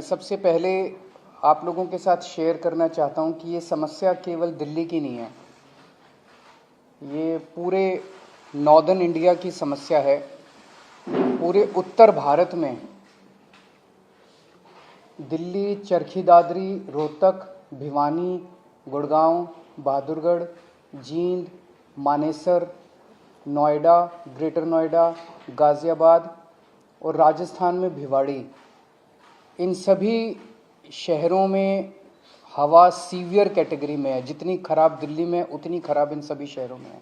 सबसे पहले आप लोगों के साथ शेयर करना चाहता हूं कि ये समस्या केवल दिल्ली की नहीं है, ये पूरे नॉर्दर्न इंडिया की समस्या है। पूरे उत्तर भारत में दिल्ली, चरखी दादरी, रोहतक, भिवानी, गुड़गांव, बहादुरगढ़, जींद, मानेसर, नोएडा, ग्रेटर नोएडा, गाज़ियाबाद और राजस्थान में भिवाड़ी, इन सभी शहरों में हवा सीवियर कैटेगरी में है। जितनी खराब दिल्ली में उतनी खराब इन सभी शहरों में है।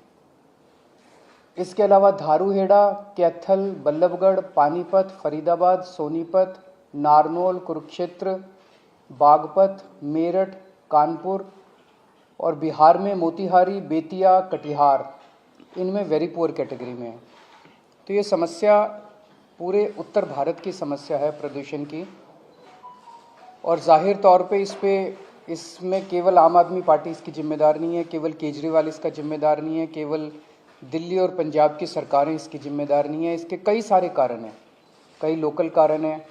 इसके अलावा धारूहेड़ा, कैथल, बल्लभगढ़, पानीपत, फरीदाबाद, सोनीपत, नारनौल, कुरुक्षेत्र, बागपत, मेरठ, कानपुर और बिहार में मोतिहारी, बेतिया, कटिहार, इनमें वेरी पुअर कैटेगरी में है। तो ये समस्या पूरे उत्तर भारत की समस्या है प्रदूषण की, और जाहिर तौर पे इसमें केवल आम आदमी पार्टी इसकी जिम्मेदार नहीं है, केवल केजरीवाल इसका जिम्मेदार नहीं है, केवल दिल्ली और पंजाब की सरकारें इसकी जिम्मेदार नहीं है। इसके कई सारे कारण हैं, कई लोकल कारण हैं,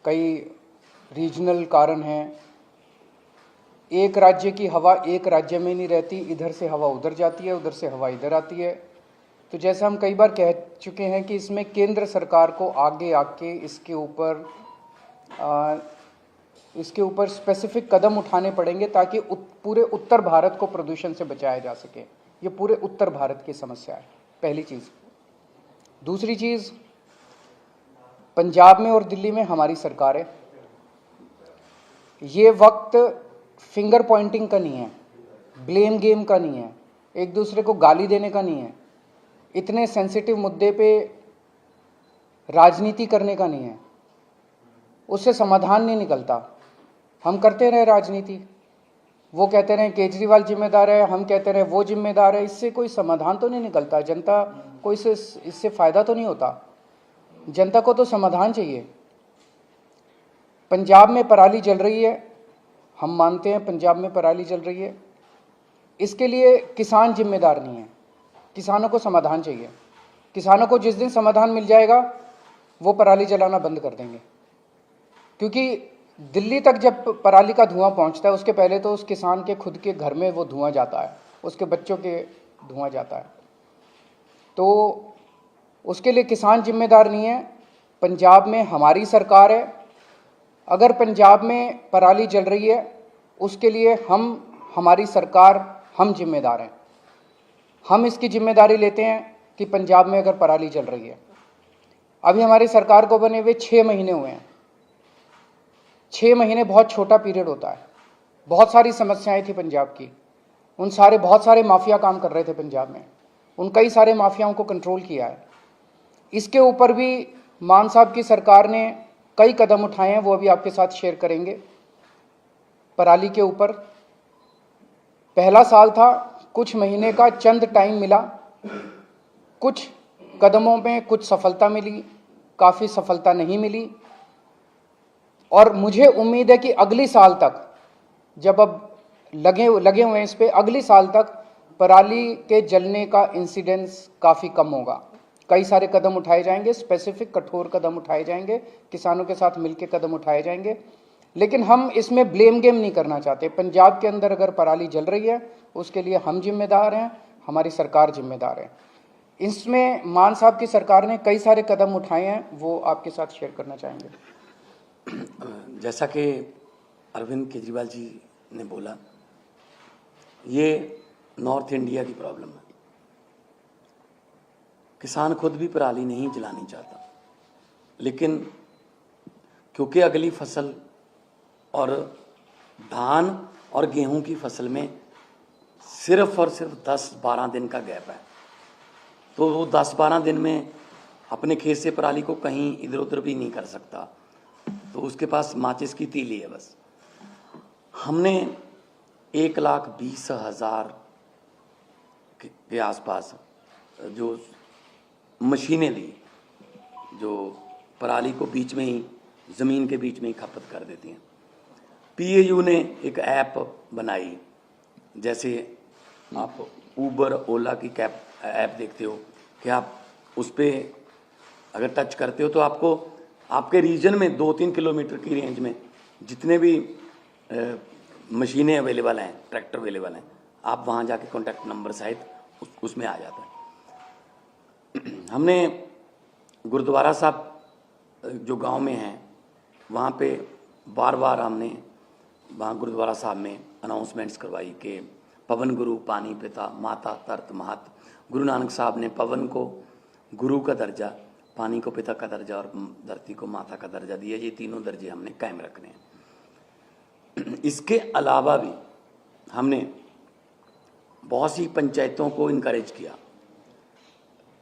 कई रीजनल कारण हैं। एक राज्य की हवा एक राज्य में नहीं रहती, इधर से हवा उधर जाती है, उधर से हवा इधर आती है। तो जैसा हम कई बार कह चुके हैं कि इसमें केंद्र सरकार को आगे आके इसके ऊपर स्पेसिफिक कदम उठाने पड़ेंगे ताकि पूरे उत्तर भारत को प्रदूषण से बचाया जा सके। ये पूरे उत्तर भारत की समस्या है, पहली चीज़। दूसरी चीज़, पंजाब में और दिल्ली में हमारी सरकार है। ये वक्त फिंगर पॉइंटिंग का नहीं है, ब्लेम गेम का नहीं है, एक दूसरे को गाली देने का नहीं है, इतने सेंसिटिव मुद्दे पे राजनीति करने का नहीं है। उससे समाधान नहीं निकलता। हम करते रहे राजनीति, वो कहते रहे केजरीवाल जिम्मेदार है, हम कहते रहे वो जिम्मेदार है, इससे कोई समाधान तो नहीं निकलता। जनता को इससे फायदा तो नहीं होता। जनता को तो समाधान चाहिए। पंजाब में पराली जल रही है, हम मानते हैं पंजाब में पराली जल रही है, इसके लिए किसान जिम्मेदार नहीं है। किसानों को समाधान चाहिए। किसानों को जिस दिन समाधान मिल जाएगा वो पराली जलाना बंद कर देंगे, क्योंकि दिल्ली तक जब पराली का धुआं पहुंचता है उसके पहले तो उस किसान के खुद के घर में वो धुआं जाता है, उसके बच्चों के धुआं जाता है। तो उसके लिए किसान जिम्मेदार नहीं है। पंजाब में हमारी सरकार है। अगर पंजाब में पराली जल रही है उसके लिए हमारी सरकार, हम जिम्मेदार हैं। हम इसकी जिम्मेदारी लेते हैं कि पंजाब में अगर पराली जल रही है, अभी हमारी सरकार को बने हुए 6 महीने हुए हैं। 6 महीने बहुत छोटा पीरियड होता है। बहुत सारी समस्याएं थी पंजाब की, बहुत सारे माफिया काम कर रहे थे पंजाब में, उन कई सारे माफियाओं को कंट्रोल किया है। इसके ऊपर भी मान साहब की सरकार ने कई कदम उठाए हैं, वो अभी आपके साथ शेयर करेंगे। पराली के ऊपर पहला साल था, कुछ महीने का चंद टाइम मिला, कुछ कदमों में कुछ सफलता मिली, काफ़ी सफलता नहीं मिली। और मुझे उम्मीद है कि अगली साल तक, जब अब लगे हुए हैं इस पे, अगली साल तक पराली के जलने का इंसिडेंस काफ़ी कम होगा। कई सारे कदम उठाए जाएंगे, स्पेसिफिक कठोर कदम उठाए जाएंगे, किसानों के साथ मिलकर कदम उठाए जाएंगे। लेकिन हम इसमें ब्लेम गेम नहीं करना चाहते। पंजाब के अंदर अगर पराली जल रही है उसके लिए हम जिम्मेदार हैं, हमारी सरकार जिम्मेदार है। इसमें मान साहब की सरकार ने कई सारे कदम उठाए हैं, वो आपके साथ शेयर करना चाहेंगे। जैसा कि अरविंद केजरीवाल जी ने बोला, ये नॉर्थ इंडिया की प्रॉब्लम है। किसान खुद भी पराली नहीं जलानी चाहता, लेकिन क्योंकि अगली फसल और धान और गेहूं की फसल में सिर्फ और सिर्फ 10-12 दिन का गैप है, तो वो 10-12 दिन में अपने खेत से पराली को कहीं इधर उधर भी नहीं कर सकता, तो उसके पास माचिस की तीली है बस। हमने 1,20,000 के आसपास जो मशीनें दी, जो पराली को बीच में ही, ज़मीन के बीच में ही खपत कर देती हैं। पीएयू ने एक ऐप बनाई, जैसे आप ऊबर ओला की ऐप देखते हो कि आप उस पर अगर टच करते हो तो आपको आपके रीजन में 2-3 किलोमीटर की रेंज में जितने भी मशीनें अवेलेबल हैं, ट्रैक्टर अवेलेबल हैं, आप वहाँ जाके कॉन्टैक्ट नंबर सहित उसमें आ जाता है। हमने गुरुद्वारा साहब जो गांव में हैं वहाँ पे बार बार हमने वहाँ गुरुद्वारा साहब में अनाउंसमेंट्स करवाई कि पवन गुरु पानी पिता माता तरत महत। गुरु नानक साहब ने पवन को गुरु का दर्जा, पानी को पिता का दर्जा और धरती को माता का दर्जा दिया। ये तीनों दर्जे हमने कायम रखने हैं। इसके अलावा भी हमने बहुत सी पंचायतों को इनकरेज किया।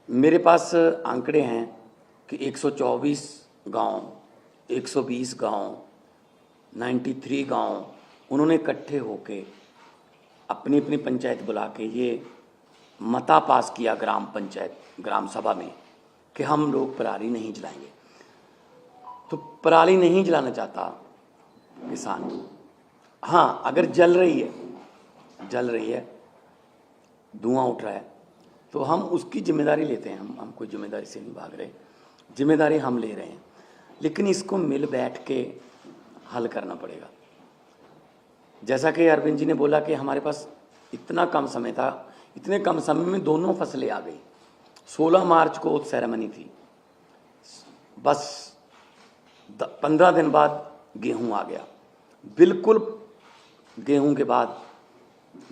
मेरे पास आंकड़े हैं कि 124 गांव, 120 गांव, 93 गांव उन्होंने इकट्ठे होके अपनी अपनी पंचायत बुला के ये मता पास किया ग्राम पंचायत ग्राम सभा में कि हम लोग पराली नहीं जलाएंगे। तो पराली नहीं जलाना चाहता किसान, हाँ अगर जल रही है, धुआं उठ रहा है, तो हम उसकी जिम्मेदारी लेते हैं। हम कोई जिम्मेदारी से नहीं भाग रहे, जिम्मेदारी हम ले रहे हैं, लेकिन इसको मिल बैठ के हल करना पड़ेगा। जैसा कि अरविंद जी ने बोला कि हमारे पास इतना कम समय था, इतने कम समय में दोनों फसलें आ गई। 16 मार्च को सेरेमनी थी, बस 15 दिन बाद गेहूं आ गया। बिल्कुल गेहूं के बाद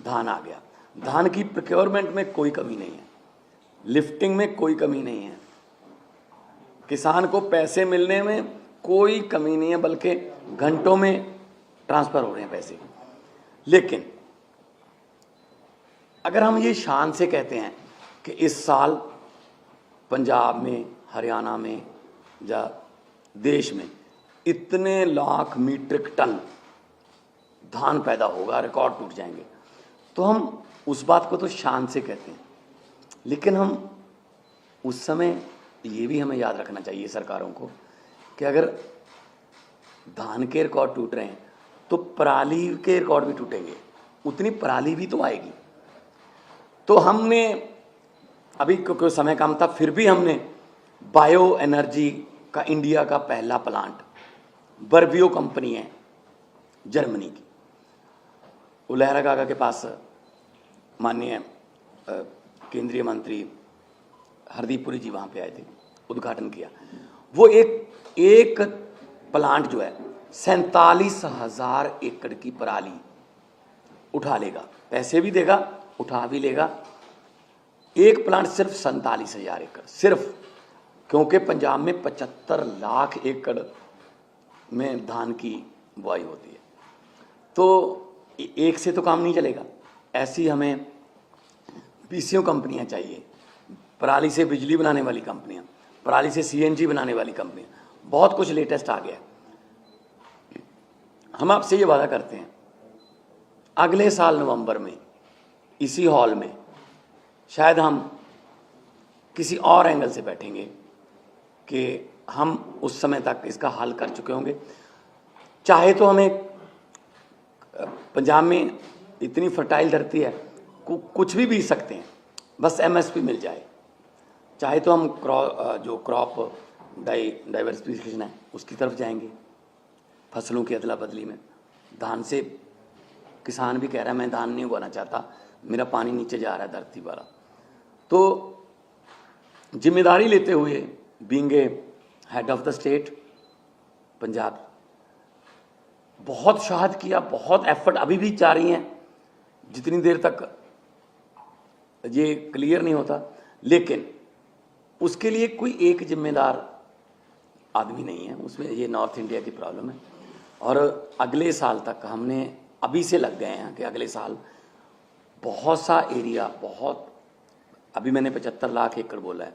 धान आ गया। धान की प्रोक्योरमेंट में कोई कमी नहीं है, लिफ्टिंग में कोई कमी नहीं है, किसान को पैसे मिलने में कोई कमी नहीं है, बल्कि घंटों में ट्रांसफ़र हो रहे हैं पैसे। लेकिन अगर हम ये शान से कहते हैं कि इस साल पंजाब में, हरियाणा में या देश में इतने लाख मीट्रिक टन धान पैदा होगा, रिकॉर्ड टूट जाएंगे, तो हम उस बात को तो शान से कहते हैं। लेकिन हम उस समय ये भी हमें याद रखना चाहिए सरकारों को कि अगर धान के रिकॉर्ड टूट रहे हैं तो पराली के रिकॉर्ड भी टूटेंगे, उतनी पराली भी तो आएगी। तो हमने अभी क्योंकि समय कम था, फिर भी हमने बायो एनर्जी का इंडिया का पहला प्लांट, बर्बियो कंपनी है जर्मनी की, उलहरा काका के पास माननीय केंद्रीय मंत्री हरदीप पुरी जी वहाँ पे आए थे, उद्घाटन किया। वो एक प्लांट जो है 47,000 एकड़ की पराली उठा लेगा, पैसे भी देगा, उठा भी लेगा। एक प्लांट सिर्फ 47,000 एकड़, सिर्फ क्योंकि पंजाब में 75 लाख एकड़ में धान की बुआई होती है। तो एक से तो काम नहीं चलेगा, ऐसी हमें पीसीओ कंपनियां चाहिए, पराली से बिजली बनाने वाली कंपनियां, पराली से सीएनजी बनाने वाली कंपनियां, बहुत कुछ लेटेस्ट आ गया। हम आपसे ये वादा करते हैं अगले साल नवंबर में इसी हॉल में शायद हम किसी और एंगल से बैठेंगे कि हम उस समय तक इसका हल कर चुके होंगे। चाहे तो हमें, पंजाब में इतनी फर्टाइल धरती है, कुछ भी बीज सकते हैं, बस एमएसपी मिल जाए। चाहे तो हम जो क्रॉप डाइवर्सिफिकेशन है उसकी तरफ जाएंगे, फसलों की अदला बदली में। धान से किसान भी कह रहा है मैं धान नहीं उगाना चाहता, मेरा पानी नीचे जा रहा है धरती वाला। तो जिम्मेदारी लेते हुए, being a head of the state Punjab, बहुत शहाद किया, बहुत एफर्ट अभी भी जारी हैं, जितनी देर तक ये क्लियर नहीं होता। लेकिन उसके लिए कोई एक जिम्मेदार आदमी नहीं है, उसमें ये नॉर्थ इंडिया की प्रॉब्लम है। और अगले साल तक हमने अभी से लग गए हैं कि अगले साल बहुत सा एरिया, बहुत, अभी मैंने 75 लाख एकड़ बोला है,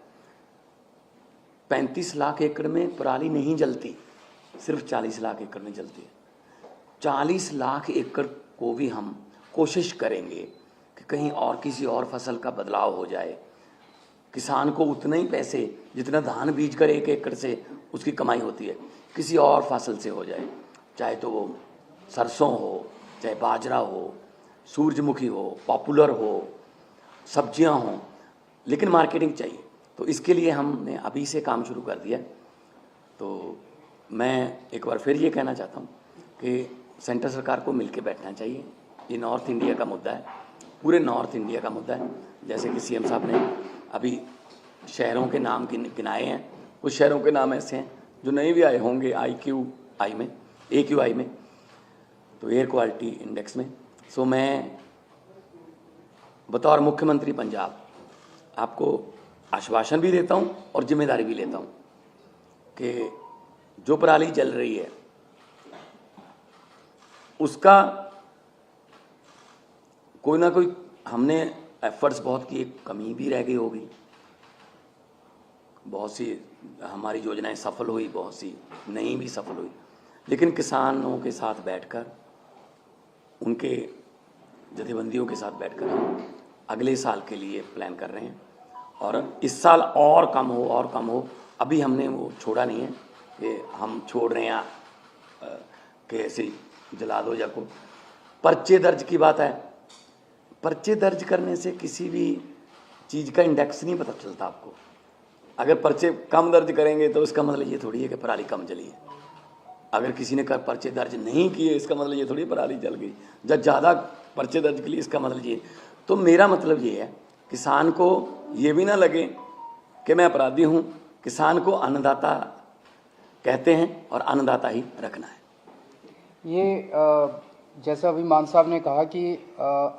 35 लाख एकड़ में पराली नहीं जलती, सिर्फ 40 लाख एकड़ में जलती है। 40 लाख एकड़ को भी हम कोशिश करेंगे कि कहीं और किसी और फसल का बदलाव हो जाए, किसान को उतना ही पैसे जितना धान बीज कर 1 एकड़ से उसकी कमाई होती है किसी और फसल से हो जाए, चाहे तो वो सरसों हो, चाहे बाजरा हो, सूरजमुखी हो, पॉपुलर हो, सब्जियां हों, लेकिन मार्केटिंग चाहिए। तो इसके लिए हमने अभी से काम शुरू कर दिया। तो मैं एक बार फिर ये कहना चाहता हूँ कि सेंटर सरकार को मिलकर बैठना चाहिए। ये नॉर्थ इंडिया का मुद्दा है, पूरे नॉर्थ इंडिया का मुद्दा है। जैसे कि सीएम साहब ने अभी शहरों के नाम गिनाए हैं, कुछ शहरों के नाम ऐसे हैं जो नहीं भी आए होंगे AQI में, तो एयर क्वालिटी इंडेक्स में। सो मैं बतौर मुख्यमंत्री पंजाब आपको आश्वासन भी देता हूँ और जिम्मेदारी भी लेता हूँ कि जो पराली जल रही है उसका कोई ना कोई हमने एफर्ट्स बहुत किए, कमी भी रह गई होगी, बहुत सी हमारी योजनाएं सफल हुई, बहुत सी नहीं भी सफल हुई, लेकिन किसानों के साथ बैठकर, उनके जथेबंदियों के साथ बैठकर हम अगले साल के लिए प्लान कर रहे हैं और इस साल और कम हो। अभी हमने वो छोड़ा नहीं है कि हम छोड़ रहे हैं कि ऐसे जला दो या को। पर्चे दर्ज की बात है, पर्चे दर्ज करने से किसी भी चीज़ का इंडेक्स नहीं पता चलता आपको। अगर पर्चे कम दर्ज करेंगे तो इसका मतलब ये थोड़ी है कि पराली कम जली है। अगर किसी ने पर्चे दर्ज नहीं किए इसका मतलब ये थोड़ी पराली जल गई। जब ज़्यादा पर्चे दर्ज के लिए इसका मतलब ये। तो मेरा मतलब ये है, किसान को ये भी ना लगे कि मैं अपराधी हूँ। किसान को अन्नदाता कहते हैं और अन्नदाता ही रखना है। ये जैसा अभी मान साहब ने कहा कि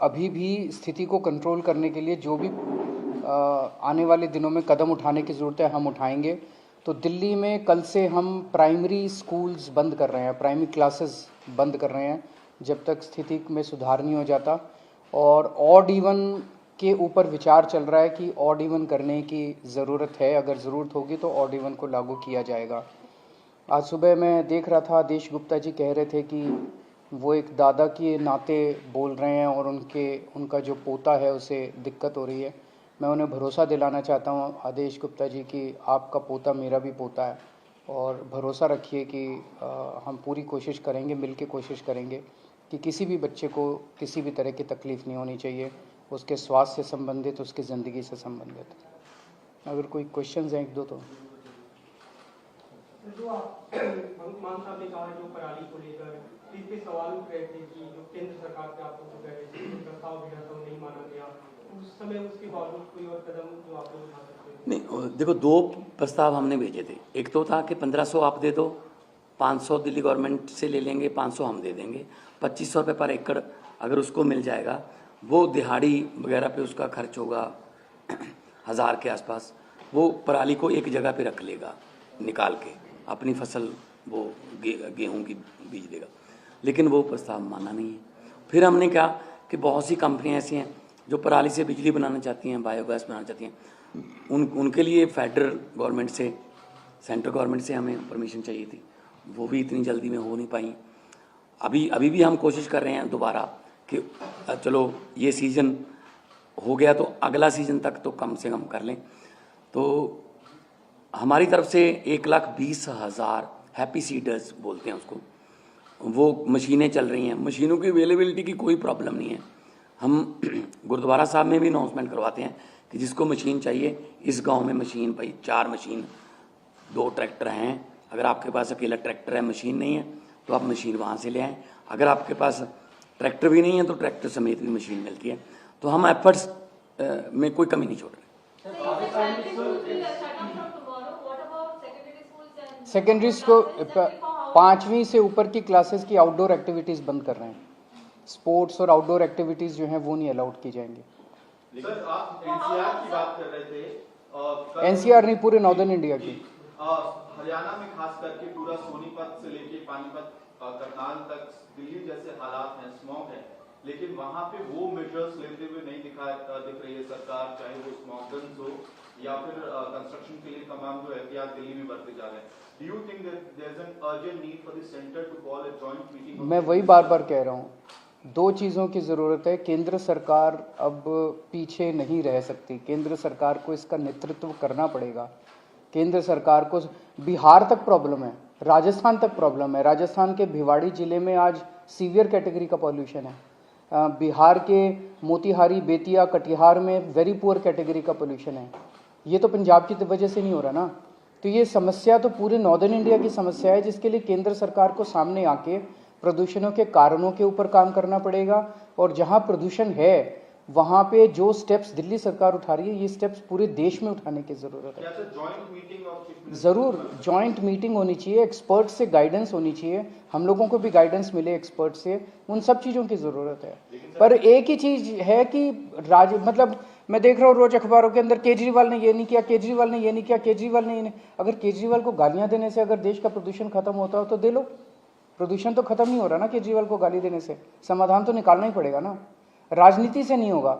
अभी भी स्थिति को कंट्रोल करने के लिए जो भी आने वाले दिनों में कदम उठाने की ज़रूरत है हम उठाएंगे। तो दिल्ली में कल से हम प्राइमरी स्कूल्स बंद कर रहे हैं, प्राइमरी क्लासेस बंद कर रहे हैं जब तक स्थिति में सुधार नहीं हो जाता। और ऑड इवन के ऊपर विचार चल रहा है कि ऑड इवन करने की ज़रूरत है, अगर ज़रूरत होगी तो ऑड इवन को लागू किया जाएगा। आज सुबह मैं देख रहा था, आदेश गुप्ता जी कह रहे थे कि वो एक दादा के नाते बोल रहे हैं और उनका जो पोता है उसे दिक्कत हो रही है। मैं उन्हें भरोसा दिलाना चाहता हूँ आदेश गुप्ता जी कि आपका पोता मेरा भी पोता है और भरोसा रखिए कि हम पूरी कोशिश करेंगे, मिल के कोशिश करेंगे कि किसी भी बच्चे को किसी भी तरह की तकलीफ़ नहीं होनी चाहिए, उसके स्वास्थ्य से संबंधित, उसकी ज़िंदगी से संबंधित। अगर कोई क्वेश्चंस हैं एक दो तो। जो आप मान साहब ने कहा जो पराली को लेकर इस पे सवाल उठ रहे थे कि जो केंद्र सरकार के आप लोग कह रहे थे कि प्रस्ताव भेजा था नहीं माना गया, उस समय उसके बावजूद कोई और कदम जो आप लोग उठा सकते हैं? नहीं, देखो 2 प्रस्ताव हमने भेजे थे। एक तो था कि 1500 आप दे दो, 500 दिल्ली गवर्नमेंट से ले लेंगे, 500 हम दे देंगे, 2500 रुपये पर एकड़ अगर उसको मिल जाएगा, वो दिहाड़ी वगैरह पे उसका खर्च होगा 1000 के आसपास, वो पराली को एक जगह पे रख लेगा, निकाल के अपनी फसल वो गेहूं की बीज देगा। लेकिन वो प्रस्ताव माना नहीं है। फिर हमने कहा कि बहुत सी कंपनियां ऐसी हैं जो पराली से बिजली बनाना चाहती हैं, बायोगैस बनाना चाहती हैं, उनके लिए फेडरल गवर्नमेंट से, सेंट्रल गवर्नमेंट से हमें परमिशन चाहिए थी, वो भी इतनी जल्दी में हो नहीं पाई। अभी भी हम कोशिश कर रहे हैं दोबारा कि चलो ये सीज़न हो गया तो अगला सीज़न तक तो कम से कम कर लें। तो हमारी तरफ से 1,20,000 हैप्पी सीडर्स बोलते हैं उसको, वो मशीनें चल रही हैं। मशीनों की अवेलेबिलिटी की कोई प्रॉब्लम नहीं है। हम गुरुद्वारा साहब में भी अनाउंसमेंट करवाते हैं कि जिसको मशीन चाहिए, इस गांव में मशीन, भाई 4 मशीन, 2 ट्रैक्टर हैं। अगर आपके पास अकेला ट्रैक्टर है, मशीन नहीं है, तो आप मशीन वहाँ से ले आएँ। अगर आपके पास ट्रैक्टर भी नहीं है तो ट्रैक्टर समेत भी मशीन मिलती है। तो हम एफर्ट्स में कोई कमी नहीं छोड़ रहे। सेकेंडरी को 5वीं से ऊपर की क्लासेस की आउटडोर एक्टिविटीज़ बंद कर रहे हैं। स्पोर्ट्स और आउटडोर एक्टिविटीज़ जो हैं वो नहीं अलाउड की जाएंगी। सर, आप एनसीआर की बात कर रहे थे। एनसीआर नहीं, पूरे नॉर्दर्न इंडिया की। हरियाणा में खास करके पूरा सोनीपत से लेके पानीपत, करनाल तक दिल्ली जैसे हालात हैं, स्मॉग है, लेकिन वहां पे वो मेजर्स लेते हुए नहीं दिख रही है सरकार, चाहे वो स्मॉग गन्स हो या फिर कंस्ट्रक्शन के लिए तमाम जो एहतियात दिल्ली में बरते जा रहे हैं। Do you think that there is an urgent need for the centre to call a joint meeting? मैं वही बार बार कह रहा हूँ, 2 चीज़ों की ज़रूरत है। केंद्र सरकार अब पीछे नहीं रह सकती, केंद्र सरकार को इसका नेतृत्व करना पड़ेगा। केंद्र सरकार को, बिहार तक प्रॉब्लम है, राजस्थान तक प्रॉब्लम है। राजस्थान के भिवाड़ी ज़िले में आज सीवियर कैटेगरी का पॉल्यूशन है। बिहार के मोतिहारी, बेतिया, कटिहार में वेरी पुअर कैटेगरी का पोल्यूशन है। ये तो पंजाब की वजह से नहीं हो रहा ना। तो ये समस्या तो पूरे नॉर्दर्न इंडिया की समस्या है, जिसके लिए केंद्र सरकार को सामने आके प्रदूषणों के कारणों के ऊपर काम करना पड़ेगा, और जहाँ प्रदूषण है वहाँ पे जो स्टेप्स दिल्ली सरकार उठा रही है, ये स्टेप्स पूरे देश में उठाने की ज़रूरत है। ज़रूर जॉइंट मीटिंग होनी चाहिए, एक्सपर्ट से गाइडेंस होनी चाहिए, हम लोगों को भी गाइडेंस मिले एक्सपर्ट से, उन सब चीज़ों की ज़रूरत है। पर एक ही चीज़ है कि मतलब मैं देख रहा हूँ रोज अखबारों के अंदर केजरीवाल ने ये नहीं किया, केजरीवाल ने ये नहीं किया, केजरीवाल ने ये नहीं। अगर केजरीवाल को गालियाँ देने से अगर देश का प्रदूषण खत्म होता हो तो दे लो, प्रदूषण तो खत्म नहीं हो रहा ना केजरीवाल को गाली देने से, समाधान तो निकालना ही पड़ेगा ना, राजनीति से नहीं होगा,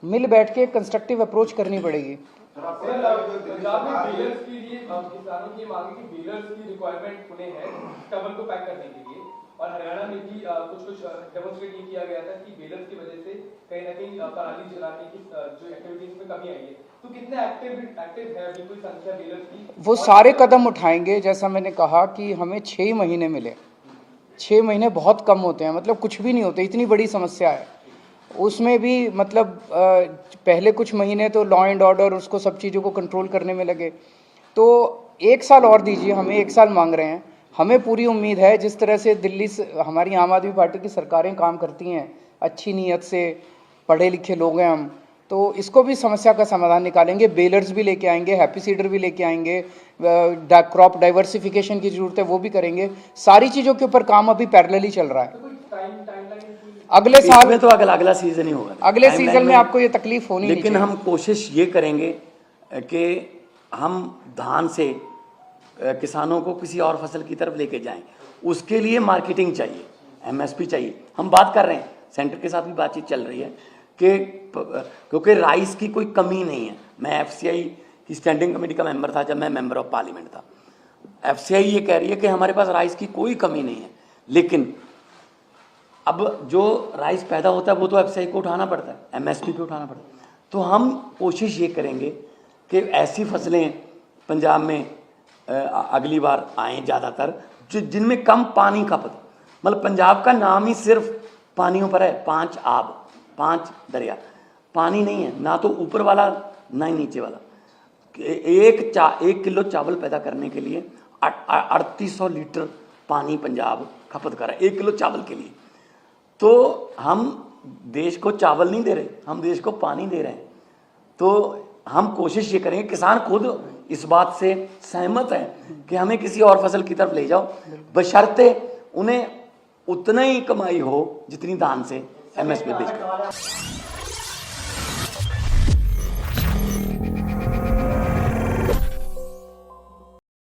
मिल बैठ के कंस्ट्रक्टिव अप्रोच करनी पड़ेगी। पंजाब में बेलर्स के लिए किसानों की मांग है कि बेलर्स की रिक्वायरमेंट उन्हें है स्टबल को पैक करने के लिए, और हरियाणा में भी कुछ डेमोन्स्ट्रेट ये किया गया था कि बेलर्स की वजह से कहीं ना कहीं पराली जलाने की जो एक्टिविटीज में कमी आई है। तो कितने एक्टिव है अभी कोई संख्या बेलर्स की? वो सारे कदम उठाएंगे, जैसा मैंने कहा कि हमें 6 महीने मिले, 6 महीने बहुत कम होते हैं, मतलब कुछ भी नहीं होते, इतनी बड़ी समस्या है। उसमें भी मतलब पहले कुछ महीने तो लॉ एंड ऑर्डर उसको सब चीज़ों को कंट्रोल करने में लगे, तो 1 साल और दीजिए, हमें 1 साल मांग रहे हैं। हमें पूरी उम्मीद है जिस तरह से दिल्ली से हमारी आम आदमी पार्टी की सरकारें काम करती हैं, अच्छी नीयत से, पढ़े लिखे लोग हैं हम, तो इसको भी समस्या का समाधान निकालेंगे। बेलर्स भी लेके आएंगे, हैप्पी सीडर भी लेके आएंगे, क्रॉप डाइवर्सिफिकेशन की जरूरत है वो भी करेंगे। सारी चीज़ों के ऊपर काम अभी पैरेलली चल रहा है। अगले साल में तो अगला सीजन ही होगा, अगले सीजन में आपको ये तकलीफ होनी नहीं चाहिए। लेकिन हम कोशिश ये करेंगे कि हम धान से किसानों को किसी और फसल की तरफ लेके जाएं, उसके लिए मार्केटिंग चाहिए, एमएसपी चाहिए। हम बात कर रहे हैं, सेंटर के साथ भी बातचीत चल रही है कि क्योंकि राइस की कोई कमी नहीं है। मैं एफसीआई की स्टैंडिंग कमेटी का मेंबर था जब मैं मेंबर ऑफ पार्लियामेंट था। एफसीआई ये कह रही है कि हमारे पास राइस की कोई कमी नहीं है, लेकिन अब जो राइस पैदा होता है वो तो एफसीआई को उठाना पड़ता है, एमएसपी पे उठाना पड़ता है। तो हम कोशिश ये करेंगे कि ऐसी फसलें पंजाब में अगली बार आएँ ज़्यादातर जिनमें कम पानी खपत, मतलब पंजाब का नाम ही सिर्फ पानियों पर है, 5 आब 5 दरिया, पानी नहीं है, ना तो ऊपर वाला ना ही नीचे वाला। 1 किलो चावल पैदा करने के लिए 3800 लीटर पानी पंजाब खपत कर रहा है 1 किलो चावल के लिए। तो हम देश को चावल नहीं दे रहे, हम देश को पानी दे रहे हैं। तो हम कोशिश ये करेंगे, किसान खुद इस बात से सहमत है कि हमें किसी और फसल की तरफ ले जाओ, बशर्ते उन्हें उतना ही कमाई हो जितनी धान से एमएसपी बेचकर।